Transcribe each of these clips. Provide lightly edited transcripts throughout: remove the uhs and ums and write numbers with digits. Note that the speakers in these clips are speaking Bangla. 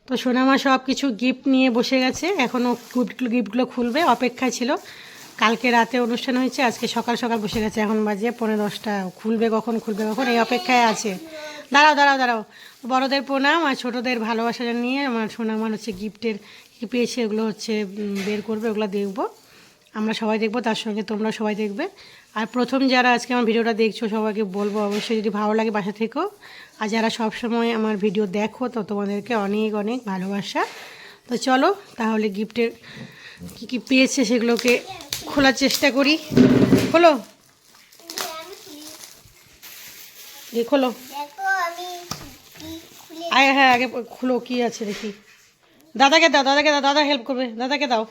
তো সোনামা সব কিছু গিফট নিয়ে বসে গেছে, এখনও গিফটগুলো খুলবে, অপেক্ষায় ছিল। কালকে রাতে অনুষ্ঠান হয়েছে, আজকে সকাল সকাল বসে গেছে, এখন বাজে 9:30। খুলবে কখন এই অপেক্ষায় আছে। দাঁড়াও দাঁড়াও দাঁড়াও। বড়দের প্রণাম আর ছোটোদের ভালোবাসা জানিয়ে আমার সোনামার হচ্ছে গিফটের কী পেয়েছে এগুলো হচ্ছে বের করবে, ওগুলো দেখবো, আমরা সবাই দেখবো, তার সঙ্গে তোমরা সবাই দেখবে। আর প্রথম যারা আজকে আমার ভিডিওটা দেখছো সবাইকে বলবো অবশ্যই যদি ভালো লাগে বাসা থেকেও, আর যারা সব সময় আমার ভিডিও দেখো তো তোমাদেরকে অনেক অনেক ভালোবাসা। তো চলো তাহলে গিফটের কী কী পেয়েছে সেগুলোকে খোলার চেষ্টা করি। খোলো, খোলো। আগে হ্যাঁ আগে খুলো কী আছে দেখি। দাদাকে দাও, দাদাকে দাও, দাদা হেল্প করবে, দাদাকে দাও।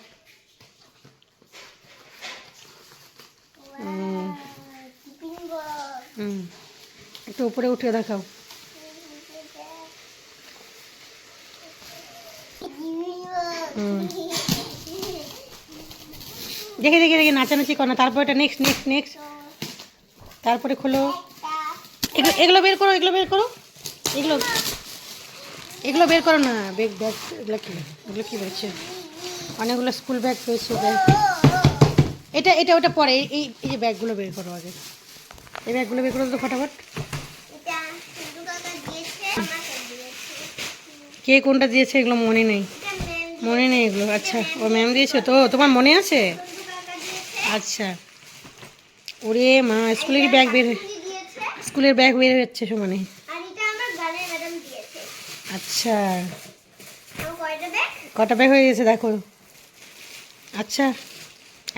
একটু উপরে উঠে দেখাও। দেখি দেখি দেখি নাচানাচি করো না, তারপর এটা নেক্সট নেক্সট নেক্সট। তারপরে খোলো, এগুলো বের করো, এগুলো বের করো, এগুলো এগুলো বের করো না। ব্যাগ ব্যাগ এগুলো কী বলছে, অনেকগুলো স্কুল ব্যাগ পেয়েছে। ব্যাগ এটা এটা ওটা পরে, এই এই যে ব্যাগগুলো বের করো আগে, এই ব্যাগগুলো বের করো তো ফটাফট। কে কোনটা দিয়েছে এগুলো মনে নেই, মনে নেই এগুলো। আচ্ছা ও ম্যাম দিয়েছে তো, তোমার মনে আছে? আচ্ছা। ওরে মা, স্কুলের ব্যাগ বের, স্কুলের ব্যাগ বের হচ্ছে সমানে। আচ্ছা কটা ব্যাগ হয়ে গেছে দেখো। আচ্ছা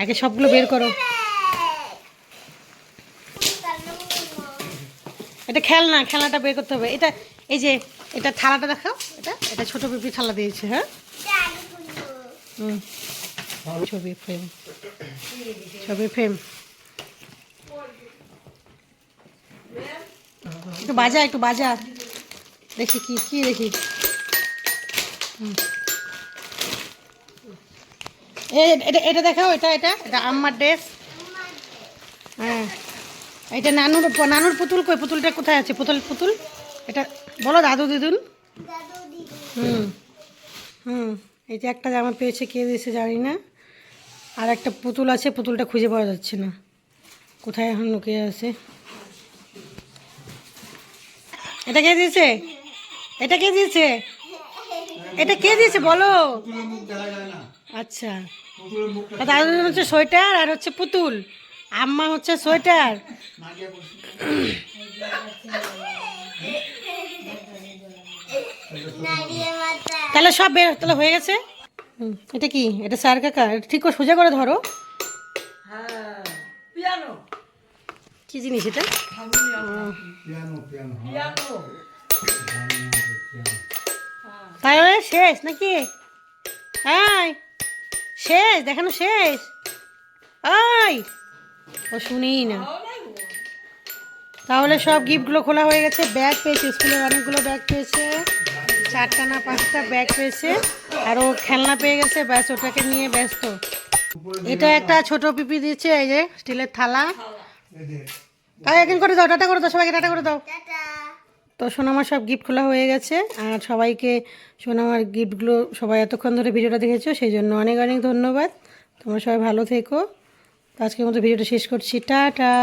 আগে সবগুলো বের করো। এটা খেলনা, খেলনাটা বের করতে হবে। এটা এই যে এটা থালাটা দেখাও, এটা এটা ছোটো পিপি থালা দিয়েছে। হ্যাঁ ছবি ফ্রেম, ছবি ফ্রেম। একটু বাজা, একটু বাজা, দেখি কি কি দেখি। এটা এটা দেখাও, এটা এটা এটা আম্মার ড্রেস। হ্যাঁ এটা নানুর, নানুর পুতুল কই, পুতুলটা কোথায় আছে? পুতুল পুতুল এটা বলো, দাদু দিদুন। হুম হুম এই যে একটা জামা পেয়েছে, কে দিয়েছে জানি না। আর একটা পুতুল আছে, পুতুলটা খুঁজে পাওয়া যাচ্ছে না, কোথায় এখন লুকিয়ে আছে। এটা কে দিয়েছে? এটা কে দিয়েছে? এটা কে দিয়েছে বলো? আচ্ছা দাদু হচ্ছে সোয়েটার আর হচ্ছে পুতুল, আম্মা হচ্ছে সোয়েটার। তাহলে সব বের, তাহলে হয়ে গেছে। এটা কি? এটা স্যার কাকা, এটা ঠিক করে সোজা করে ধরো। কি জিনিস এটা? তাহলে শেষ নাকি? হ্যাঁ শেষ, দেখানো শেষ। আই ও শুনেই না। তাহলে সব গিফটগুলো খোলা হয়ে গেছে। ব্যাগ পেয়েছে, স্কুলের অনেকগুলো ব্যাগ পেয়েছে, 4টা না 5টা ব্যাগ পেয়েছে। আর ও খেলনা পেয়ে গেছে, ব্যাস ওটাকে নিয়ে ব্যস্ত। এটা একটা ছোট পিপি দিচ্ছে, এই যে স্টিলের থালা। তাই একদিন করে দাও, টাটা করে দাও, সবাইকে টাটা করে দাও। তো সোনামার সব গিফট খোলা হয়ে গেছে। আর সবাইকে সোনামার গিফটগুলো সবাই এতক্ষণ ধরে ভিডিওটা দেখেছো, সেই জন্য অনেক অনেক ধন্যবাদ। তোমরা সবাই ভালো থেকো। আজকের মতো ভিডিওটা শেষ করছি, টাটা।